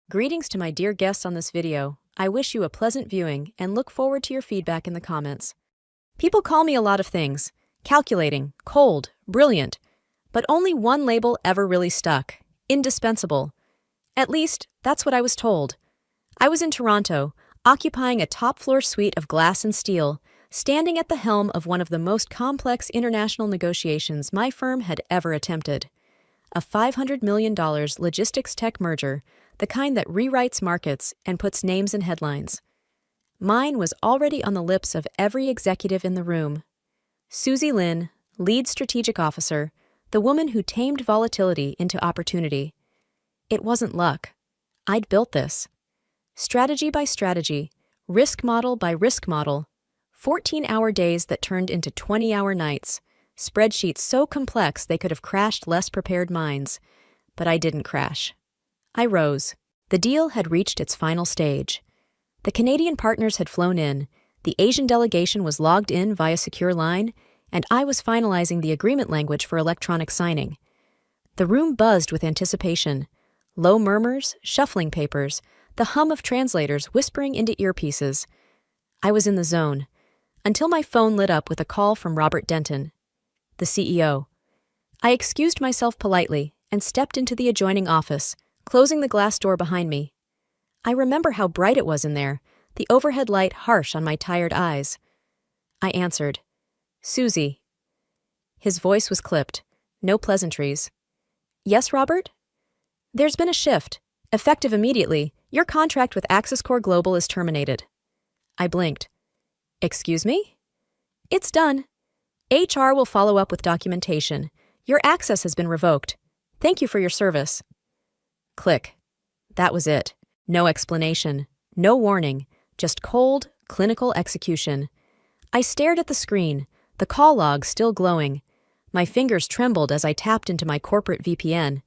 Greetings to my dear guests on this video. I wish you a pleasant viewing and look forward to your feedback in the comments. People call me a lot of things: calculating, cold, brilliant, but only one label ever really stuck: indispensable. At least, that's what I was told. I was in Toronto, occupying a top-floor suite of glass and steel, standing at the helm of one of the most complex international negotiations my firm had ever attempted. A $500 million logistics tech merger, the kind that rewrites markets and puts names in headlines. Mine was already on the lips of every executive in the room. Susie Lin, lead strategic officer, the woman who tamed volatility into opportunity. It wasn't luck. I'd built this. Strategy by strategy, risk model by risk model, 14-hour days that turned into 20-hour nights, spreadsheets so complex they could have crashed less prepared minds. But I didn't crash. I rose. The deal had reached its final stage. The Canadian partners had flown in, the Asian delegation was logged in via secure line, and I was finalizing the agreement language for electronic signing. The room buzzed with anticipation. Low murmurs, shuffling papers, the hum of translators whispering into earpieces. I was in the zone, until my phone lit up with a call from Robert Denton, the CEO. I excused myself politely and stepped into the adjoining office, closing the glass door behind me. I remember how bright it was in there, the overhead light harsh on my tired eyes. I answered, "Susie." His voice was clipped, no pleasantries. "Yes, Robert?" "There's been a shift. Effective immediately, your contract with Access Core Global is terminated." I blinked. "Excuse me?" "It's done. HR will follow up with documentation. Your access has been revoked. Thank you for your service." Click. That was it. No explanation, no warning, just cold, clinical execution. I stared at the screen, the call log still glowing. My fingers trembled as I tapped into my corporate VPN.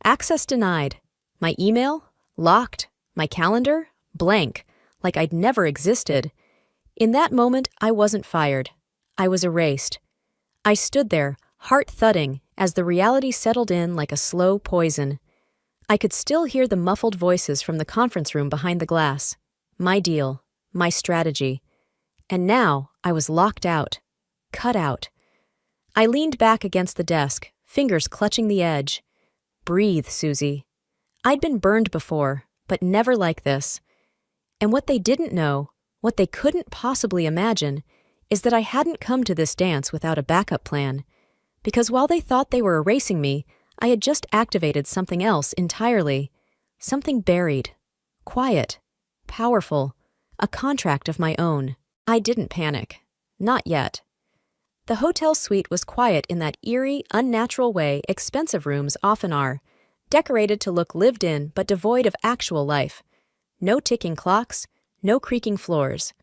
Access denied. My email? Locked. My calendar? Blank, like I'd never existed. In that moment, I wasn't fired. I was erased. I stood there, heart thudding, as the reality settled in like a slow poison. I could still hear the muffled voices from the conference room behind the glass. My deal, my strategy. And now I was locked out, cut out. I leaned back against the desk, fingers clutching the edge. Breathe, Susie. I'd been burned before, but never like this. And what they didn't know, what they couldn't possibly imagine, is that I hadn't come to this dance without a backup plan. Because while they thought they were erasing me, I had just activated something else entirely. Something buried, quiet, powerful, a contract of my own. I didn't panic. Not yet. The hotel suite was quiet in that eerie, unnatural way expensive rooms often are, decorated to look lived in but devoid of actual life. No ticking clocks, no creaking floors.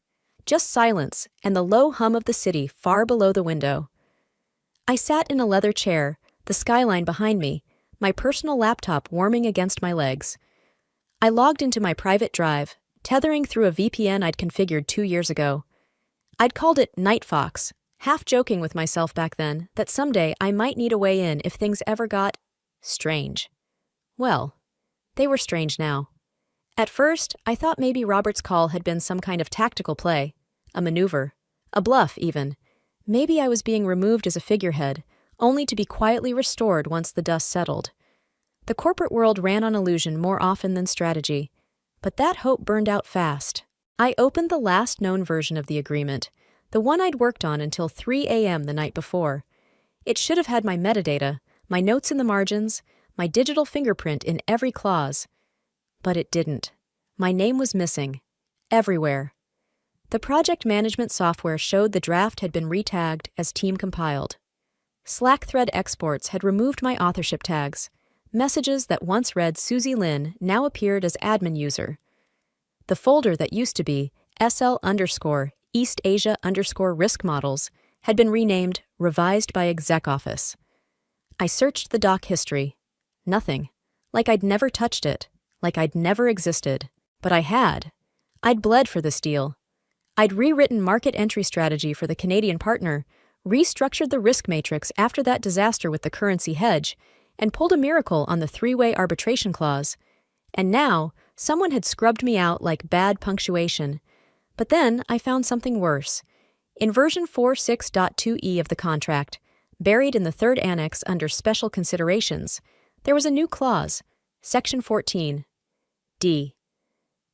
Just silence and the low hum of the city far below the window. I sat in a leather chair, the skyline behind me, my personal laptop warming against my legs. I logged into my private drive, tethering through a VPN I'd configured 2 years ago. I'd called it Night Fox, half joking with myself back then that someday I might need a way in if things ever got strange. Well, they were strange now. At first, I thought maybe Robert's call had been some kind of tactical play, a maneuver, a bluff even. Maybe I was being removed as a figurehead, only to be quietly restored once the dust settled. The corporate world ran on illusion more often than strategy, but that hope burned out fast. I opened the last known version of the agreement, the one I'd worked on until 3 a.m. the night before. It should have had my metadata, my notes in the margins, my digital fingerprint in every clause. But it didn't. My name was missing. Everywhere. The project management software showed the draft had been retagged as team compiled. Slack thread exports had removed my authorship tags. Messages that once read Susie Lin now appeared as admin user. The folder that used to be SL_East Asia_risk models had been renamed Revised by Exec Office. I searched the doc history. Nothing. Like I'd never touched it. Like I'd never existed. But I had. I'd bled for this deal. I'd rewritten market entry strategy for the Canadian partner, restructured the risk matrix after that disaster with the currency hedge, and pulled a miracle on the three-way arbitration clause. And now, Someone had scrubbed me out like bad punctuation. But then I found something worse. In version 46.2e of the contract, buried in the third annex under special considerations, there was a new clause, Section 14. D.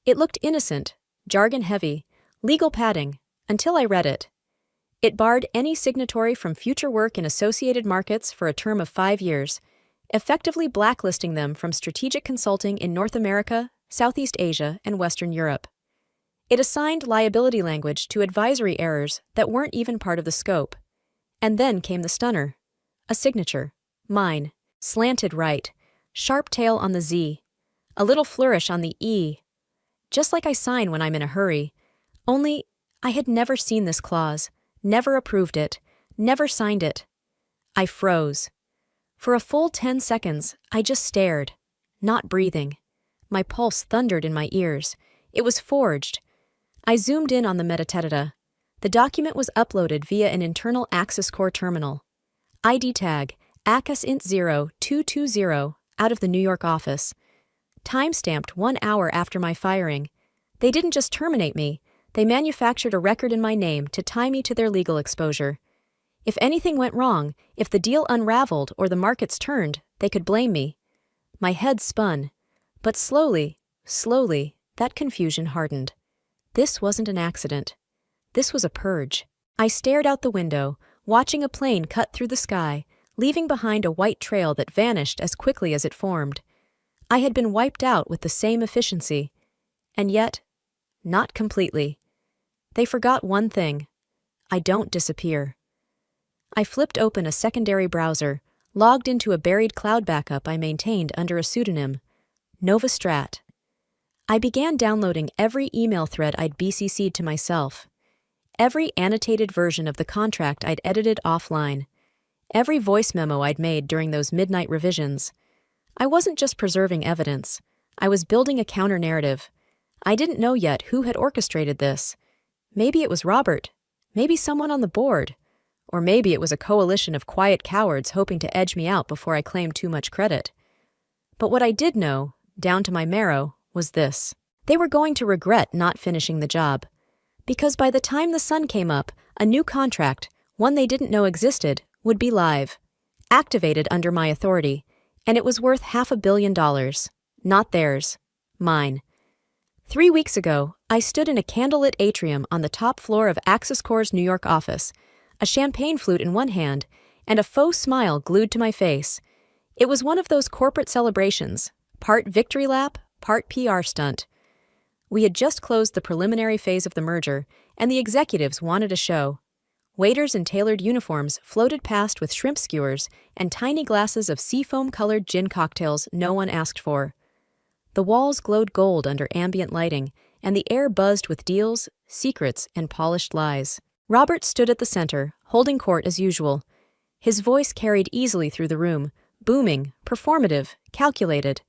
It looked innocent, jargon-heavy, legal padding, until I read it. It barred any signatory from future work in associated markets for a term of 5 years, effectively blacklisting them from strategic consulting in North America, Southeast Asia, and Western Europe. It assigned liability language to advisory errors that weren't even part of the scope. And then came the stunner. A signature. Mine. Slanted right. Sharp tail on the Z. A little flourish on the E. Just like I sign when I'm in a hurry. Only, I had never seen this clause, never approved it, never signed it. I froze. For a full 10 seconds, I just stared, not breathing. My pulse thundered in my ears. It was forged. I zoomed in on the metadata. The document was uploaded via an internal Access Core terminal. ID tag, AccessInt0220, out of the New York office. Time-stamped 1 hour after my firing. They didn't just terminate me, they manufactured a record in my name to tie me to their legal exposure. If anything went wrong, if the deal unraveled or the markets turned, they could blame me. My head spun. But slowly, that confusion hardened. This wasn't an accident. This was a purge. I stared out the window, watching a plane cut through the sky, leaving behind a white trail that vanished as quickly as it formed. I had been wiped out with the same efficiency. And yet, not completely. They forgot one thing. I don't disappear. I flipped open a secondary browser, logged into a buried cloud backup I maintained under a pseudonym, Novastrat. I began downloading every email thread I'd BCC'd to myself, every annotated version of the contract I'd edited offline, every voice memo I'd made during those midnight revisions. I wasn't just preserving evidence. I was building a counter-narrative. I didn't know yet who had orchestrated this. Maybe it was Robert. Maybe someone on the board. Or maybe it was a coalition of quiet cowards hoping to edge me out before I claimed too much credit. But what I did know, down to my marrow, was this. They were going to regret not finishing the job. Because by the time the sun came up, a new contract, one they didn't know existed, would be live. Activated under my authority. And it was worth $500 million. Not theirs. Mine. 3 weeks ago, I stood in a candlelit atrium on the top floor of Access Core's New York office, a champagne flute in one hand, and a faux smile glued to my face. It was one of those corporate celebrations, part victory lap, part PR stunt. We had just closed the preliminary phase of the merger, and the executives wanted a show. Waiters in tailored uniforms floated past with shrimp skewers and tiny glasses of seafoam-colored gin cocktails no one asked for. The walls glowed gold under ambient lighting, and the air buzzed with deals, secrets, and polished lies. Robert stood at the center, holding court as usual. His voice carried easily through the room, booming, performative, calculated.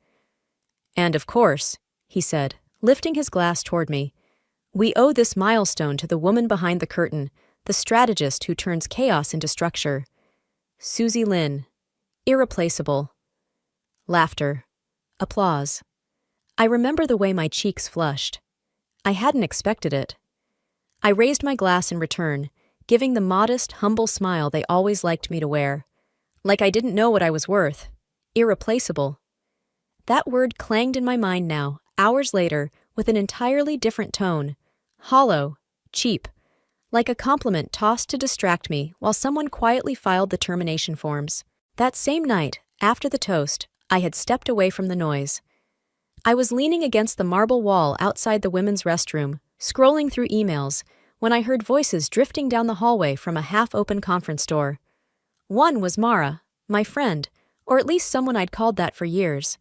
"And of course," he said, lifting his glass toward me, "we owe this milestone to the woman behind the curtain, the strategist who turns chaos into structure. Susie Lynn. Irreplaceable." Laughter. Applause. I remember the way my cheeks flushed. I hadn't expected it. I raised my glass in return, giving the modest, humble smile they always liked me to wear. Like I didn't know what I was worth. Irreplaceable. That word clanged in my mind now, hours later, with an entirely different tone. Hollow. Cheap. Like a compliment tossed to distract me while someone quietly filed the termination forms. That same night, after the toast, I had stepped away from the noise. I was leaning against the marble wall outside the women's restroom, scrolling through emails, when I heard voices drifting down the hallway from a half-open conference door. One was Mara, my friend, or at least someone I'd called that for years.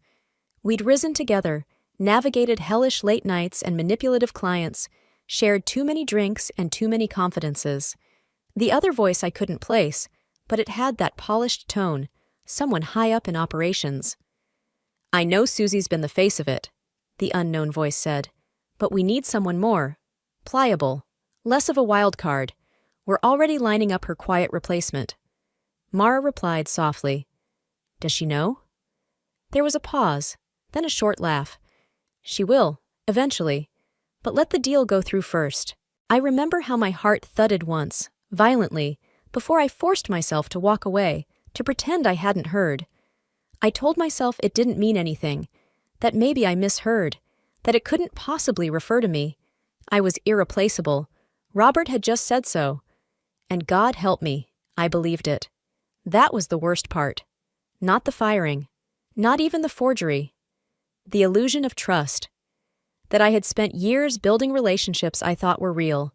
We'd risen together, navigated hellish late nights and manipulative clients, shared too many drinks and too many confidences. The other voice I couldn't place, but it had that polished tone, someone high up in operations. "I know Susie's been the face of it," the unknown voice said, "but we need someone more. Pliable. Less of a wild card. We're already lining up her quiet replacement." Mara replied softly, "Does she know?" There was a pause, then a short laugh. She will, eventually. But let the deal go through first. I remember how my heart thudded once, violently, before I forced myself to walk away, to pretend I hadn't heard. I told myself it didn't mean anything, that maybe I misheard, that it couldn't possibly refer to me. I was irreplaceable. Robert had just said so. And God help me, I believed it. That was the worst part. Not the firing. Not even the forgery. The illusion of trust. That I had spent years building relationships I thought were real.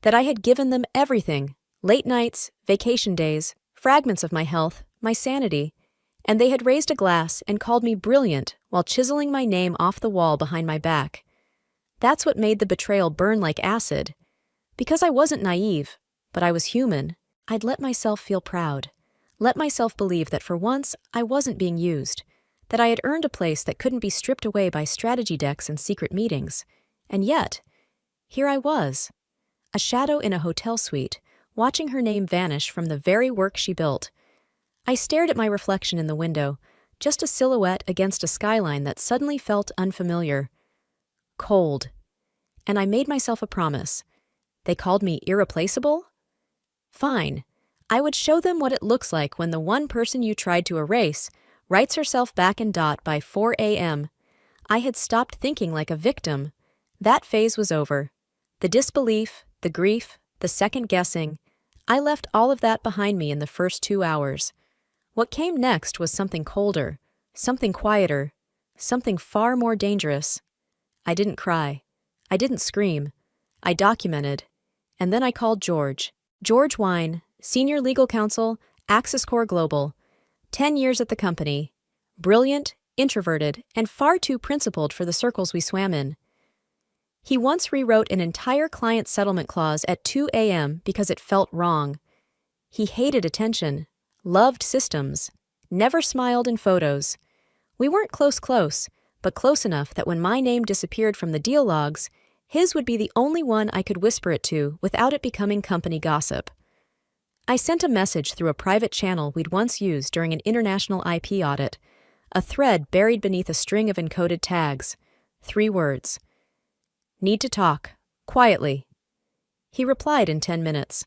That I had given them everything, late nights, vacation days, fragments of my health, my sanity, and they had raised a glass and called me brilliant while chiseling my name off the wall behind my back. That's what made the betrayal burn like acid. Because I wasn't naive, but I was human, I'd let myself feel proud. Let myself believe that for once I wasn't being used, that I had earned a place that couldn't be stripped away by strategy decks and secret meetings. And yet, here I was, a shadow in a hotel suite, watching her name vanish from the very work she built. I stared at my reflection in the window, just a silhouette against a skyline that suddenly felt unfamiliar. Cold. And I made myself a promise. They called me irreplaceable? Fine. I would show them what it looks like when the one person you tried to erase writes herself back in dot by 4 a.m. I had stopped thinking like a victim. That phase was over. The disbelief, the grief, the second-guessing, I left all of that behind me in the first 2 hours. What came next was something colder, something quieter, something far more dangerous. I didn't cry. I didn't scream. I documented. And then I called George. George Wine, Senior Legal Counsel, Axis Core Global. 10 years at the company. Brilliant, introverted, and far too principled for the circles we swam in. He once rewrote an entire client settlement clause at 2 a.m. because it felt wrong. He hated attention, loved systems, never smiled in photos. We weren't close, but close enough that when my name disappeared from the deal logs, his would be the only one I could whisper it to without it becoming company gossip. I sent a message through a private channel we'd once used during an international IP audit, a thread buried beneath a string of encoded tags. 3 words. Need to talk. Quietly. He replied in 10 minutes.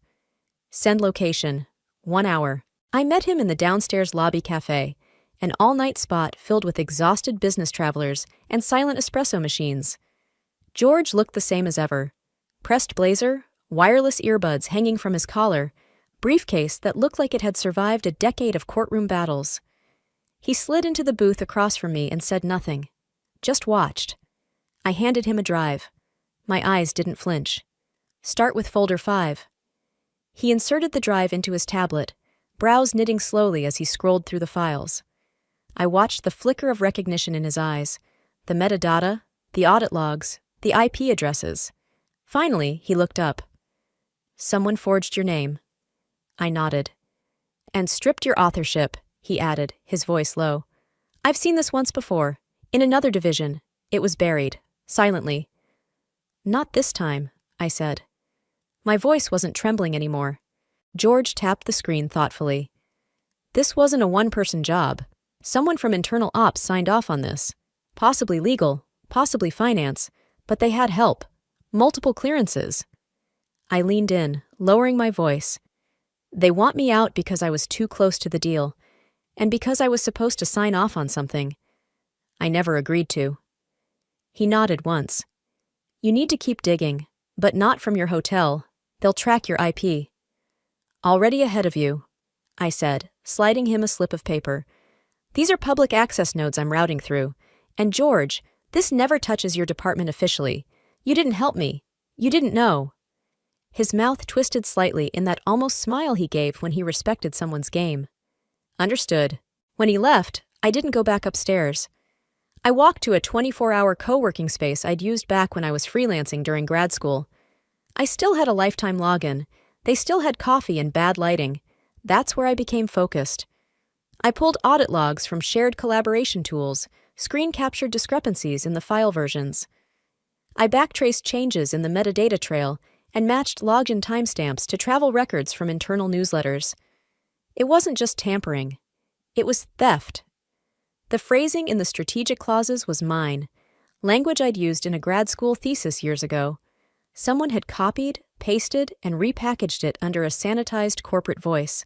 Send location. 1 hour. I met him in the downstairs lobby cafe, an all-night spot filled with exhausted business travelers and silent espresso machines. George looked the same as ever. Pressed blazer, wireless earbuds hanging from his collar, briefcase that looked like it had survived a decade of courtroom battles. He slid into the booth across from me and said nothing. Just watched. I handed him a drive. My eyes didn't flinch. Start with folder 5. He inserted the drive into his tablet, brows knitting slowly as he scrolled through the files. I watched the flicker of recognition in his eyes, the metadata, the audit logs, the IP addresses. Finally, he looked up. Someone forged your name. I nodded. And stripped your authorship, he added, his voice low. I've seen this once before. In another division. It was buried. Silently. Not this time, I said. My voice wasn't trembling anymore. George tapped the screen thoughtfully. This wasn't a one-person job. Someone from internal ops signed off on this. Possibly legal, possibly finance, but they had help. Multiple clearances. I leaned in, lowering my voice. They want me out because I was too close to the deal, and because I was supposed to sign off on something. I never agreed to. He nodded once. You need to keep digging, but not from your hotel. They'll track your IP. Already ahead of you, I said, sliding him a slip of paper. These are public access nodes I'm routing through. And George, this never touches your department officially. You didn't help me. You didn't know. His mouth twisted slightly in that almost smile he gave when he respected someone's game. Understood. When he left, I didn't go back upstairs. I walked to a 24-hour co-working space I'd used back when I was freelancing during grad school. I still had a lifetime login. They still had coffee and bad lighting. That's where I became focused. I pulled audit logs from shared collaboration tools, screen-captured discrepancies in the file versions. I backtraced changes in the metadata trail and matched login timestamps to travel records from internal newsletters. It wasn't just tampering. It was theft. The phrasing in the strategic clauses was mine. language I'd used in a grad school thesis years ago. Someone had copied, pasted, and repackaged it under a sanitized corporate voice.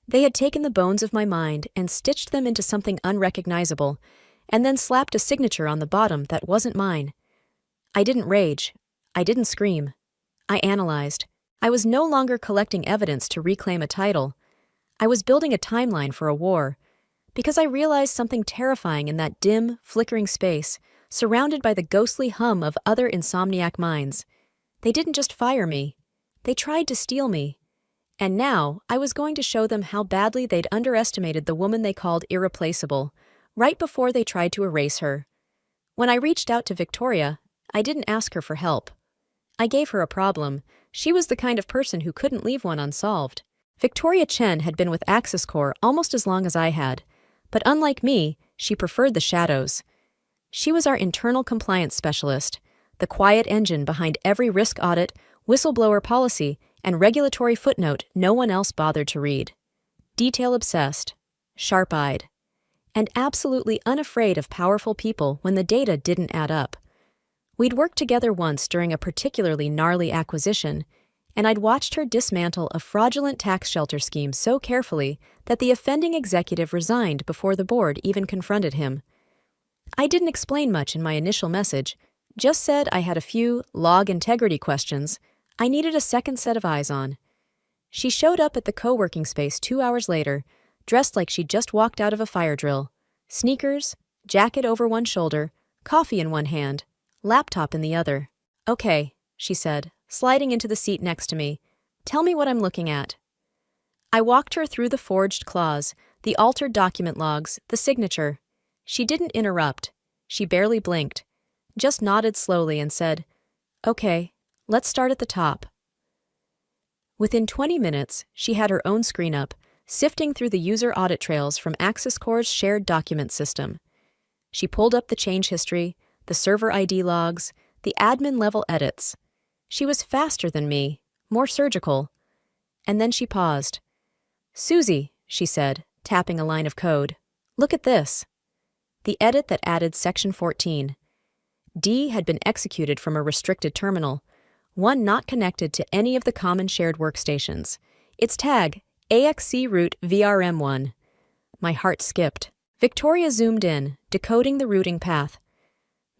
They had taken the bones of my mind and stitched them into something unrecognizable, and then slapped a signature on the bottom that wasn't mine. I didn't rage. I didn't scream. I analyzed. I was no longer collecting evidence to reclaim a title. I was building a timeline for a war, because I realized something terrifying in that dim, flickering space, surrounded by the ghostly hum of other insomniac minds. They didn't just fire me. They tried to steal me. And now, I was going to show them how badly they'd underestimated the woman they called irreplaceable, right before they tried to erase her. When I reached out to Victoria, I didn't ask her for help. I gave her a problem. She was the kind of person who couldn't leave one unsolved. Victoria Chen had been with Axis Corps almost as long as I had, but unlike me, she preferred the shadows. She was our internal compliance specialist, the quiet engine behind every risk audit, whistleblower policy, and regulatory footnote no one else bothered to read. Detail-obsessed, sharp-eyed, and absolutely unafraid of powerful people when the data didn't add up. We'd worked together once during a particularly gnarly acquisition, and I'd watched her dismantle a fraudulent tax shelter scheme so carefully that the offending executive resigned before the board even confronted him. I didn't explain much in my initial message, just said I had a few log integrity questions I needed a second set of eyes on. She showed up at the co-working space 2 hours later, dressed like she'd just walked out of a fire drill. Sneakers, jacket over one shoulder, coffee in one hand, laptop in the other. "Okay," she said, sliding into the seat next to me. "Tell me what I'm looking at." I walked her through the forged clause, the altered document logs, the signature. She didn't interrupt. She barely blinked, just nodded slowly and said, "Okay, let's start at the top." Within 20 minutes, she had her own screen up, sifting through the user audit trails from Axis Corps' shared document system. She pulled up the change history, the server ID logs, the admin-level edits. She was faster than me, more surgical. And then she paused. "Susie," she said, tapping a line of code, "look at this." The edit that added Section 14. D had been executed from a restricted terminal, one not connected to any of the common shared workstations. Its tag, AXC root VRM1. My heart skipped. Victoria zoomed in, decoding the routing path.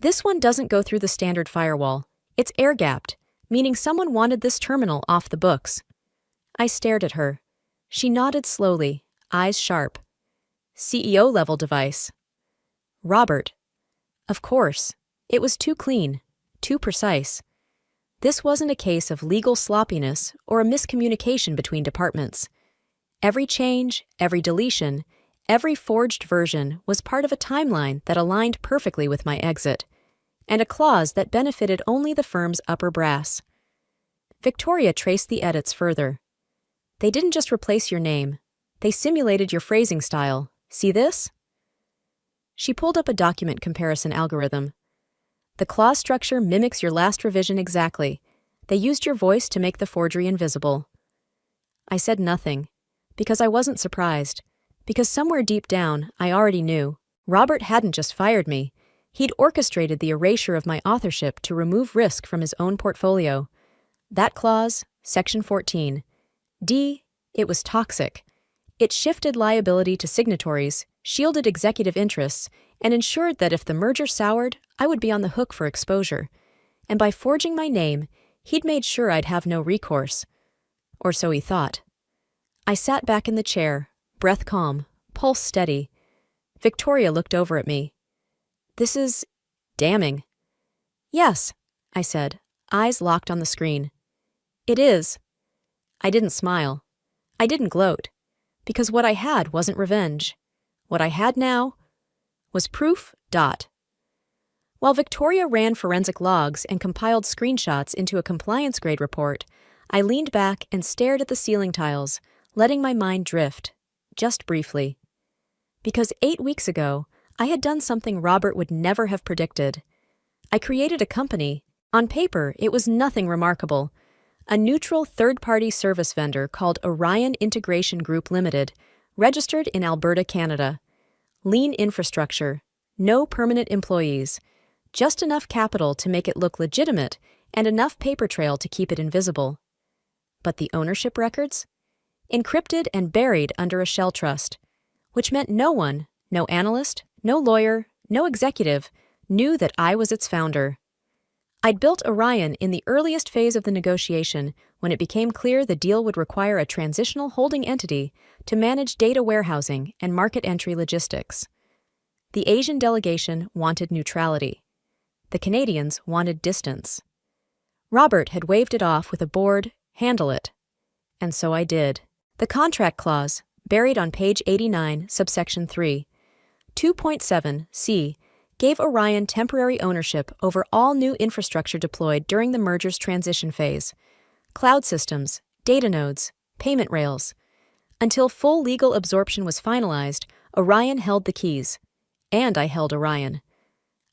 "This one doesn't go through the standard firewall. It's air-gapped, meaning someone wanted this terminal off the books." I stared at her. She nodded slowly, eyes sharp. "CEO-level device." "Robert." Of course. It was too clean, too precise. This wasn't a case of legal sloppiness or a miscommunication between departments. Every change, every deletion, every forged version was part of a timeline that aligned perfectly with my exit, and a clause that benefited only the firm's upper brass. Victoria traced the edits further. "They didn't just replace your name. They simulated your phrasing style. See this?" She pulled up a document comparison algorithm. "The clause structure mimics your last revision exactly. They used your voice to make the forgery invisible." I said nothing, because I wasn't surprised, because somewhere deep down I already knew. Robert hadn't just fired me. He'd orchestrated the erasure of my authorship to remove risk from his own portfolio. That clause, Section 14. D, it was toxic. It shifted liability to signatories, shielded executive interests, and ensured that if the merger soured, I would be on the hook for exposure. And by forging my name, he'd made sure I'd have no recourse. Or so he thought. I sat back in the chair, breath calm, pulse steady. Victoria looked over at me. "This is damning." "Yes," I said, eyes locked on the screen. "It is." I didn't smile. I didn't gloat. Because what I had wasn't revenge. What I had now was proof. While Victoria ran forensic logs and compiled screenshots into a compliance-grade report, I leaned back and stared at the ceiling tiles, letting my mind drift, just briefly. Because 8 weeks ago, I had done something Robert would never have predicted. I created a company. On paper, it was nothing remarkable. A neutral third-party service vendor called Orion Integration Group Limited, registered in Alberta, Canada. Lean infrastructure. No permanent employees. just enough capital to make it look legitimate and enough paper trail to keep it invisible. But the ownership records? Encrypted and buried under a shell trust, which meant no one, no analyst, no lawyer, no executive, knew that I was its founder. I'd built Orion in the earliest phase of the negotiation when it became clear the deal would require a transitional holding entity to manage data warehousing and market entry logistics. The Asian delegation wanted neutrality. The Canadians wanted distance. Robert had waved it off with a bored, "Handle it." And so I did. The contract clause, buried on page 89, subsection 3, 2.7c, gave Orion temporary ownership over all new infrastructure deployed during the merger's transition phase: cloud systems, data nodes, payment rails. Until full legal absorption was finalized, Orion held the keys. And I held Orion.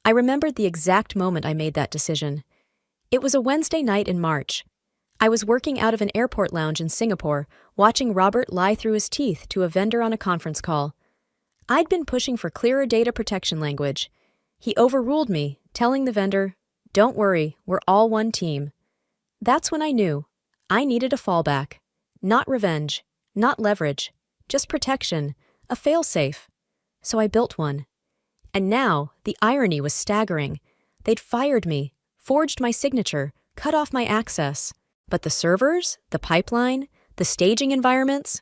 I remembered the exact moment I made that decision. It was a Wednesday night in March. I was working out of an airport lounge in Singapore, watching Robert lie through his teeth to a vendor on a conference call. I'd been pushing for clearer data protection language. He overruled me, telling the vendor, "Don't worry, we're all one team." That's when I knew. I needed a fallback. Not revenge, not leverage, just protection, a fail-safe. So I built one. And now, the irony was staggering. They'd fired me, forged my signature, cut off my access. But the servers, the pipeline, the staging environments,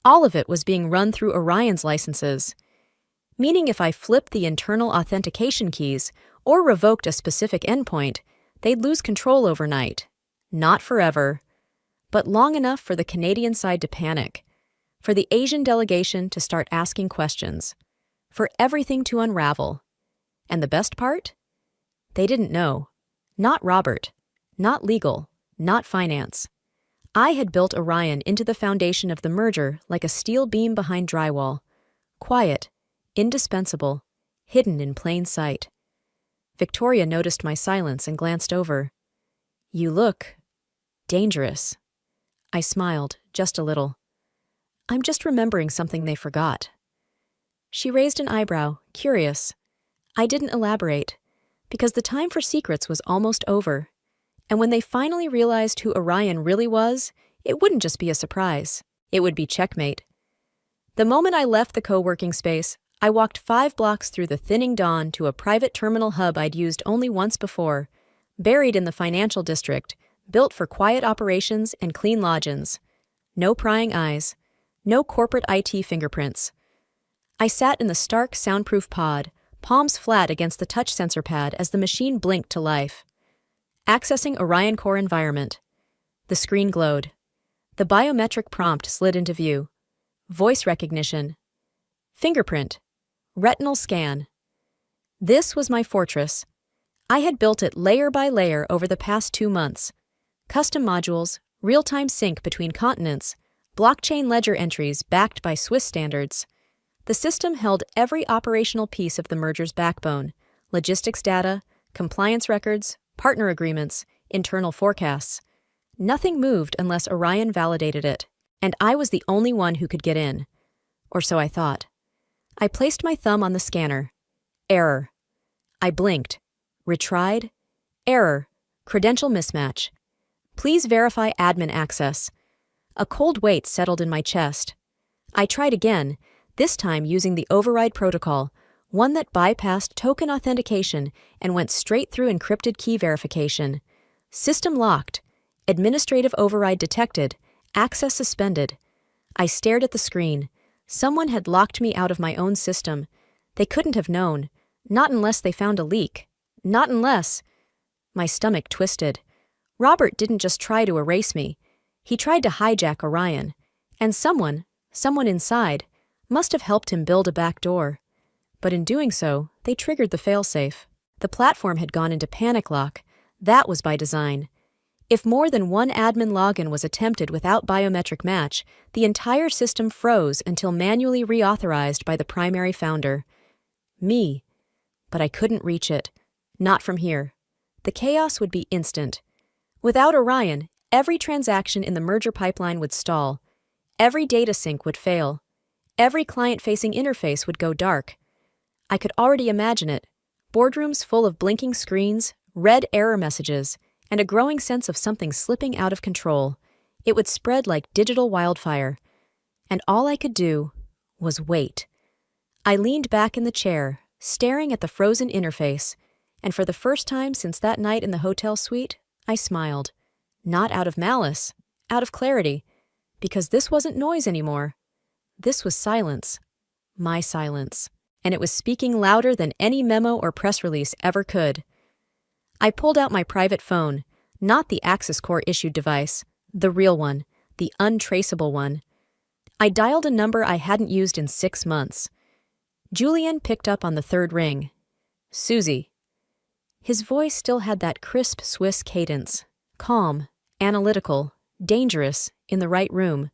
all of it was being run through Orion's licenses. Meaning if I flipped the internal authentication keys or revoked a specific endpoint, they'd lose control overnight. Not forever, but long enough for the Canadian side to panic, for the Asian delegation to start asking questions, for everything to unravel. And the best part? They didn't know. Not Robert, not legal, not finance. I had built Orion into the foundation of the merger like a steel beam behind drywall. Quiet, indispensable, hidden in plain sight. Victoria noticed my silence and glanced over. "You look dangerous." I smiled, just a little. "I'm just remembering something they forgot." She raised an eyebrow, curious. I didn't elaborate, because the time for secrets was almost over. And when they finally realized who Orion really was, it wouldn't just be a surprise. It would be checkmate. The moment I left the co-working space, I walked 5 blocks through the thinning dawn to a private terminal hub I'd used only once before, buried in the financial district, built for quiet operations and clean logins. No prying eyes. No corporate IT fingerprints. I sat in the stark, soundproof pod, palms flat against the touch sensor pad as the machine blinked to life. Accessing Orion Core environment. The screen glowed. The biometric prompt slid into view. Voice recognition. Fingerprint. Retinal scan. This was my fortress. I had built it layer by layer over the past 2 months. Custom modules, real-time sync between continents, blockchain ledger entries backed by Swiss standards. The system held every operational piece of the merger's backbone: logistics data, compliance records, partner agreements, internal forecasts. Nothing moved unless Orion validated it, and I was the only one who could get in. Or so I thought. I placed my thumb on the scanner. Error. I blinked. Retried. Error. Credential mismatch. Please verify admin access. A cold weight settled in my chest. I tried again, this time using the override protocol, one that bypassed token authentication and went straight through encrypted key verification. System locked. Administrative override detected. Access suspended. I stared at the screen. Someone had locked me out of my own system. They couldn't have known. Not unless they found a leak. Not unless... My stomach twisted. Robert didn't just try to erase me. He tried to hijack Orion. And someone inside, must have helped him build a back door. But in doing so, they triggered the failsafe. The platform had gone into panic lock. That was by design. If more than one admin login was attempted without biometric match, the entire system froze until manually reauthorized by the primary founder. Me. But I couldn't reach it. Not from here. The chaos would be instant. Without Orion, every transaction in the merger pipeline would stall. Every data sync would fail. Every client-facing interface would go dark. I could already imagine it. Boardrooms full of blinking screens, red error messages, and a growing sense of something slipping out of control. It would spread like digital wildfire. And all I could do was wait. I leaned back in the chair, staring at the frozen interface, and for the first time since that night in the hotel suite, I smiled. Not out of malice, out of clarity, because this wasn't noise anymore. This was silence. My silence. And it was speaking louder than any memo or press release ever could. I pulled out my private phone, not the Access Core issued device, the real one, the untraceable one. I dialed a number I hadn't used in 6 months. Julian picked up on the third ring. Susie. His voice still had that crisp Swiss cadence, calm, analytical, dangerous, in the right room.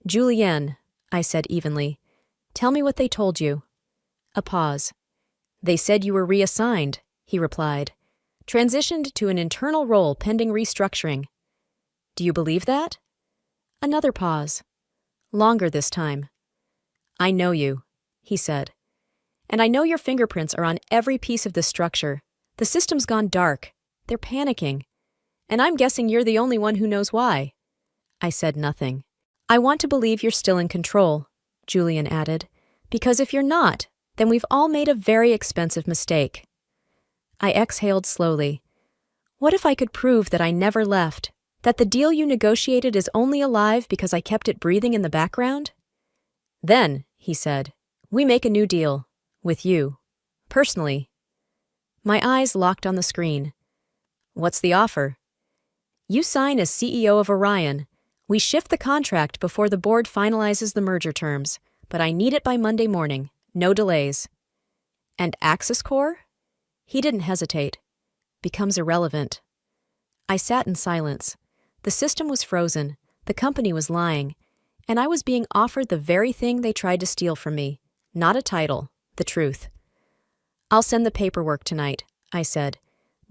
Julienne, I said evenly, tell me what they told you. A pause. They said you were reassigned, he replied. Transitioned to an internal role pending restructuring. Do you believe that? Another pause. Longer this time. I know you, he said. And I know your fingerprints are on every piece of this structure. The system's gone dark. They're panicking. And I'm guessing you're the only one who knows why. I said nothing. I want to believe you're still in control, Julian added, because if you're not, then we've all made a very expensive mistake. I exhaled slowly. What if I could prove that I never left, that the deal you negotiated is only alive because I kept it breathing in the background? Then, he said, we make a new deal. With you. Personally. My eyes locked on the screen. What's the offer? You sign as CEO of Orion. We shift the contract before the board finalizes the merger terms, but I need it by Monday morning. No delays. And Access Core? He didn't hesitate. Becomes irrelevant. I sat in silence. The system was frozen, the company was lying, and I was being offered the very thing they tried to steal from me. Not a title, the truth. I'll send the paperwork tonight, I said.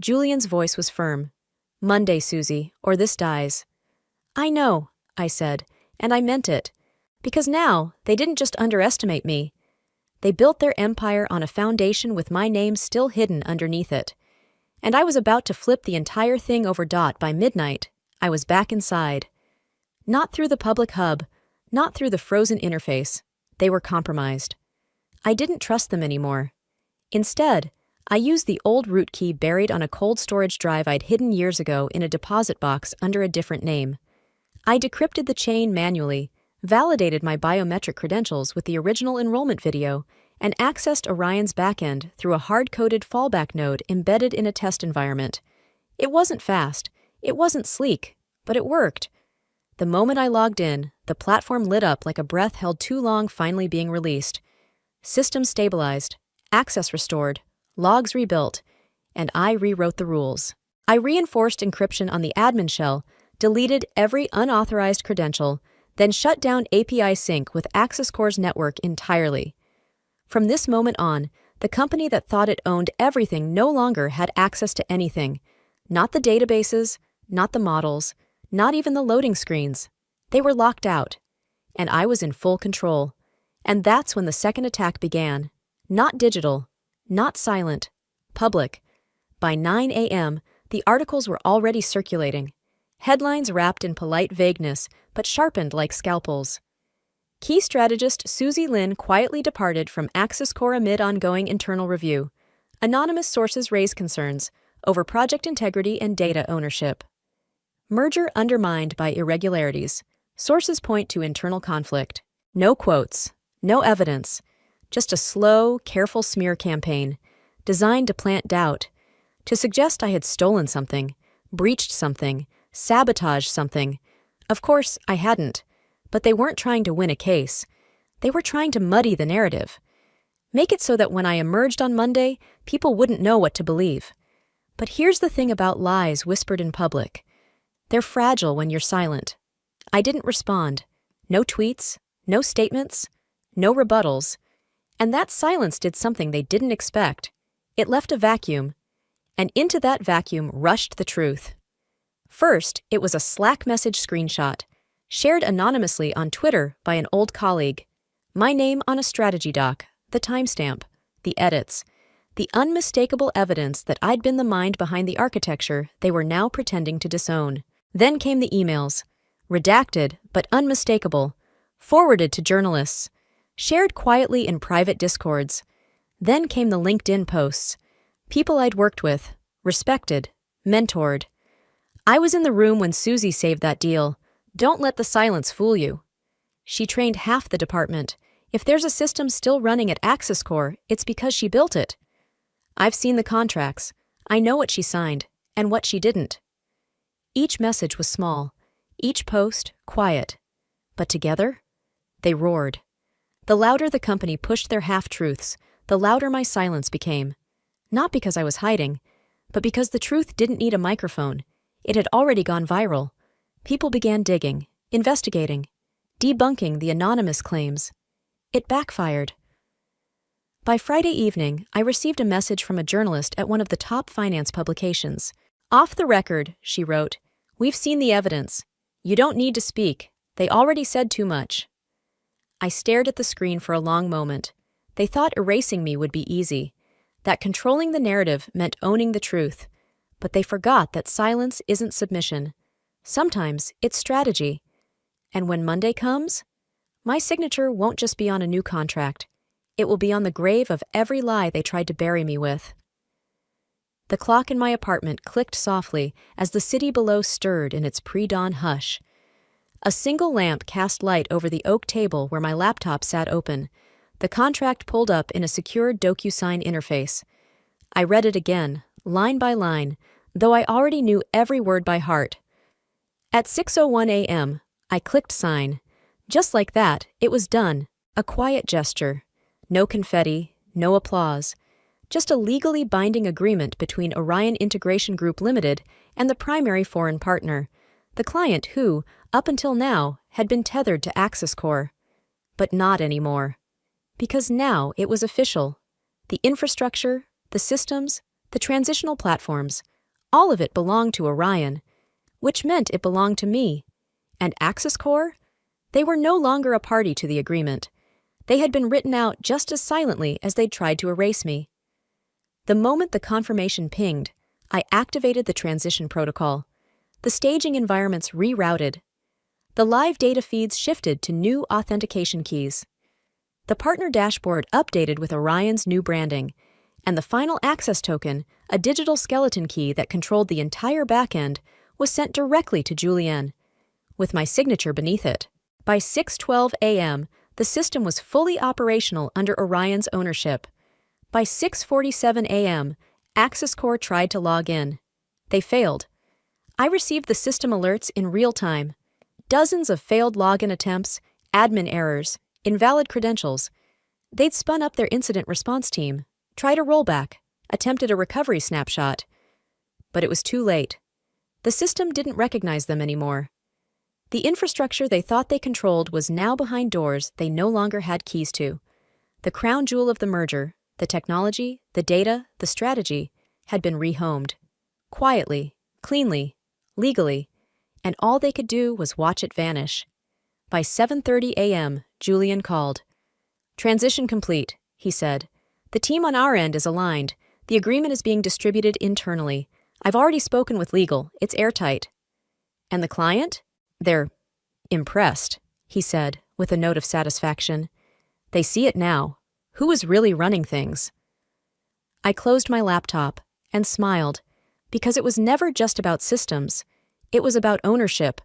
Julian's voice was firm. Monday, Susie, or this dies. I know, I said, and I meant it. Because now, they didn't just underestimate me. They built their empire on a foundation with my name still hidden underneath it. And I was about to flip the entire thing over. By midnight, I was back inside. Not through the public hub, not through the frozen interface. They were compromised. I didn't trust them anymore. Instead, I used the old root key buried on a cold storage drive I'd hidden years ago in a deposit box under a different name. I decrypted the chain manually, validated my biometric credentials with the original enrollment video, and accessed Orion's backend through a hard-coded fallback node embedded in a test environment. It wasn't fast, it wasn't sleek, but it worked. The moment I logged in, the platform lit up like a breath held too long finally being released. System stabilized, access restored, logs rebuilt, and I rewrote the rules. I reinforced encryption on the admin shell, deleted every unauthorized credential, then shut down API sync with Access Core's network entirely. From this moment on, the company that thought it owned everything no longer had access to anything. Not the databases, not the models, not even the loading screens. They were locked out. And I was in full control. And that's when the second attack began. Not digital, not silent, public. By 9 a.m., the articles were already circulating. Headlines wrapped in polite vagueness, but sharpened like scalpels. Key strategist Susie Lin quietly departed from Access Core amid ongoing internal review. Anonymous sources raise concerns over project integrity and data ownership. Merger undermined by irregularities. Sources point to internal conflict. No quotes. No evidence, just a slow, careful smear campaign, designed to plant doubt, to suggest I had stolen something, breached something, sabotaged something. Of course, I hadn't, but they weren't trying to win a case. They were trying to muddy the narrative. Make it so that when I emerged on Monday, people wouldn't know what to believe. But here's the thing about lies whispered in public. They're fragile when you're silent. I didn't respond. No tweets, no statements, no rebuttals, and that silence did something they didn't expect. It left a vacuum, and into that vacuum rushed the truth. First, it was a Slack message screenshot, shared anonymously on Twitter by an old colleague. My name on a strategy doc, the timestamp, the edits. The unmistakable evidence that I'd been the mind behind the architecture they were now pretending to disown. Then came the emails, redacted but unmistakable, forwarded to journalists, shared quietly in private discords. Then came the LinkedIn posts, people I'd worked with, respected, mentored. I was in the room when Susie saved that deal. Don't let the silence fool you. She trained half the department. If there's a system still running at AccessCore, it's because she built it. I've seen the contracts. I know what she signed, and what she didn't. Each message was small, each post quiet. But together, they roared. The louder the company pushed their half-truths, the louder my silence became. Not because I was hiding, but because the truth didn't need a microphone. It had already gone viral. People began digging, investigating, debunking the anonymous claims. It backfired. By Friday evening, I received a message from a journalist at one of the top finance publications. "Off the record," she wrote, "we've seen the evidence. You don't need to speak. They already said too much." I stared at the screen for a long moment. They thought erasing me would be easy, that controlling the narrative meant owning the truth. But they forgot that silence isn't submission. Sometimes it's strategy. And when Monday comes, my signature won't just be on a new contract. It will be on the grave of every lie they tried to bury me with. The clock in my apartment clicked softly as the city below stirred in its pre-dawn hush. A single lamp cast light over the oak table where my laptop sat open. The contract pulled up in a secure DocuSign interface. I read it again, line by line, though I already knew every word by heart. At 6:01 a.m., I clicked sign. Just like that, it was done, a quiet gesture. No confetti, no applause. Just a legally binding agreement between Orion Integration Group Limited and the primary foreign partner, the client who, up until now, had been tethered to AccessCore. But not anymore. Because now it was official. The infrastructure, the systems, the transitional platforms, all of it belonged to Orion, which meant it belonged to me. And AccessCore? They were no longer a party to the agreement. They had been written out just as silently as they'd tried to erase me. The moment the confirmation pinged, I activated the transition protocol. The staging environments rerouted. The live data feeds shifted to new authentication keys. The partner dashboard updated with Orion's new branding, and the final access token, a digital skeleton key that controlled the entire backend, was sent directly to Julienne, with my signature beneath it. By 6:12 a.m., the system was fully operational under Orion's ownership. By 6:47 a.m., AccessCore tried to log in. They failed. I received the system alerts in real time. Dozens of failed login attempts, admin errors, invalid credentials. They'd spun up their incident response team, tried a rollback, attempted a recovery snapshot. But it was too late. The system didn't recognize them anymore. The infrastructure they thought they controlled was now behind doors they no longer had keys to. The crown jewel of the merger, the technology, the data, the strategy, had been rehomed. Quietly, cleanly, legally, and all they could do was watch it vanish. By 7:30 a.m., Julian called. "Transition complete," he said. "The team on our end is aligned. The agreement is being distributed internally. I've already spoken with legal. It's airtight." "And the client?" "They're impressed," he said, with a note of satisfaction. "They see it now. Who is really running things?" I closed my laptop and smiled, because it was never just about systems. It was about ownership.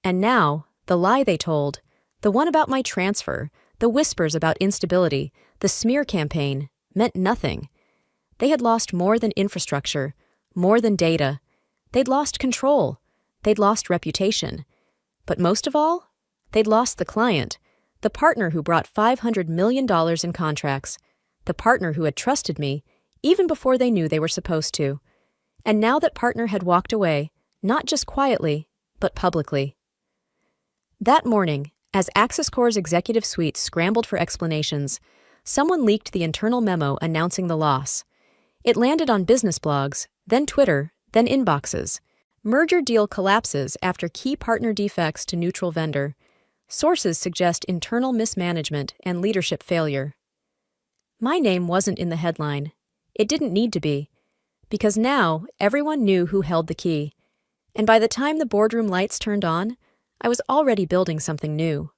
And now, the lie they told, the one about my transfer, the whispers about instability, the smear campaign, meant nothing. They had lost more than infrastructure, more than data. They'd lost control. They'd lost reputation. But most of all, they'd lost the client, the partner who brought $500 million in contracts, the partner who had trusted me, even before they knew they were supposed to. And now that partner had walked away, not just quietly, but publicly. That morning, as AccessCore's executive suite scrambled for explanations, someone leaked the internal memo announcing the loss. It landed on business blogs, then Twitter, then inboxes. Merger deal collapses after key partner defects to neutral vendor. Sources suggest internal mismanagement and leadership failure. My name wasn't in the headline. It didn't need to be, because now everyone knew who held the key. And by the time the boardroom lights turned on, I was already building something new.